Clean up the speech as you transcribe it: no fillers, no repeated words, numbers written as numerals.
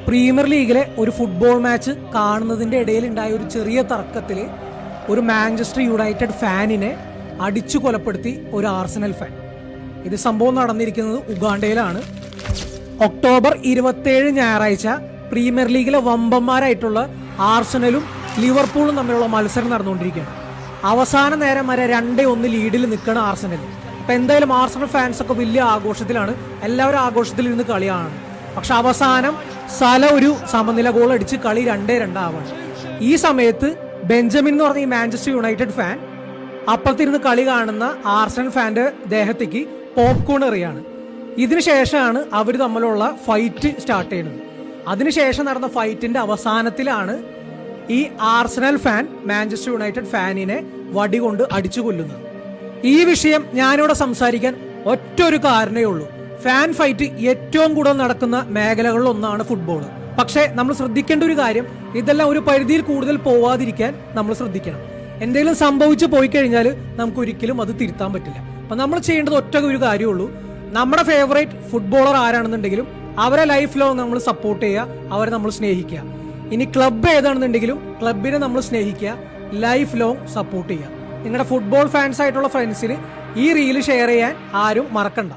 Premier ലീഗിലെ ഒരു football match കാണുന്നതിൻ്റെ ഇടയിലുണ്ടായ ഒരു ചെറിയ തർക്കത്തിൽ ഒരു മാഞ്ചസ്റ്റർ യുണൈറ്റഡ് ഫാനിനെ അടിച്ചു കൊലപ്പെടുത്തി ഒരു ആർസനൽ ഫാൻ. ഇത് സംഭവം നടന്നിരിക്കുന്നത് ഉഗാണ്ടയിലാണ്. ഒക്ടോബർ 27 ഞായറാഴ്ച പ്രീമിയർ ലീഗിലെ വമ്പന്മാരായിട്ടുള്ള ആർസനലും ലിവർപൂളും തമ്മിലുള്ള മത്സരം നടന്നുകൊണ്ടിരിക്കുകയാണ്. അവസാന നേരം വരെ 2-1 ലീഡിൽ നിൽക്കുന്ന ആർസനൽ. അപ്പം എന്തായാലും ആർസനൽ ഫാൻസ് ഒക്കെ വലിയ ആഘോഷത്തിലാണ്, എല്ലാവരും ആഘോഷത്തിലിരുന്ന് കളിയാണ്. പക്ഷെ അവസാനം ഒരു സമനില ഗോൾ അടിച്ച് കളി 2-2 ആവാണ്. ഈ സമയത്ത് ബെഞ്ചമിൻ എന്ന് പറഞ്ഞ ഈ മാഞ്ചസ്റ്റർ യുണൈറ്റഡ് ഫാൻ അപ്പുറത്തിരുന്ന് കളി കാണുന്ന ആർസനൽ ഫാന്റെ ദേഹത്തേക്ക് പോപ്കോൺ എറിയാണ്. ഇതിനുശേഷമാണ് അവർ തമ്മിലുള്ള ഫൈറ്റ് സ്റ്റാർട്ട് ചെയ്യുന്നത്. അതിനുശേഷം നടന്ന ഫൈറ്റിന്റെ അവസാനത്തിലാണ് ഈ ആർസനൽ ഫാൻ മാഞ്ചസ്റ്റർ യുണൈറ്റഡ് ഫാനിനെ വടി കൊണ്ട് അടിച്ചു കൊല്ലുന്നത്. ഈ വിഷയം ഞാനിവിടെ സംസാരിക്കാൻ ഒറ്റൊരു കാരണമേ ഉള്ളൂ. ഫാൻ ഫൈറ്റ് ഏറ്റവും കൂടുതൽ നടക്കുന്ന മേഖലകളിൽ ഒന്നാണ് ഫുട്ബോൾ. പക്ഷേ നമ്മൾ ശ്രദ്ധിക്കേണ്ട ഒരു കാര്യം, ഇതെല്ലാം ഒരു പരിധിയിൽ കൂടുതൽ പോവാതിരിക്കാൻ നമ്മൾ ശ്രദ്ധിക്കണം. എന്തെങ്കിലും സംഭവിച്ചു പോയി കഴിഞ്ഞാൽ നമുക്ക് ഒരിക്കലും അത് തിരുത്താൻ പറ്റില്ല. അപ്പൊ നമ്മൾ ചെയ്യേണ്ടത് ഒറ്റ ഒരു കാര്യമുള്ളൂ. നമ്മുടെ ഫേവറേറ്റ് ഫുട്ബോളർ ആരാണെന്നുണ്ടെങ്കിലും അവരെ ലൈഫ് ലോങ് നമ്മൾ സപ്പോർട്ട് ചെയ്യുക, അവരെ നമ്മൾ സ്നേഹിക്കുക. ഇനി ക്ലബ്ബ് ഏതാണെന്നുണ്ടെങ്കിലും ക്ലബിനെ നമ്മൾ സ്നേഹിക്കുക, ലൈഫ് ലോങ് സപ്പോർട്ട് ചെയ്യുക. നിങ്ങളുടെ ഫുട്ബോൾ ഫാൻസ് ആയിട്ടുള്ള ഫ്രണ്ട്സിന് ഈ റീല് ഷെയർ ചെയ്യാൻ ആരും മറക്കണ്ട.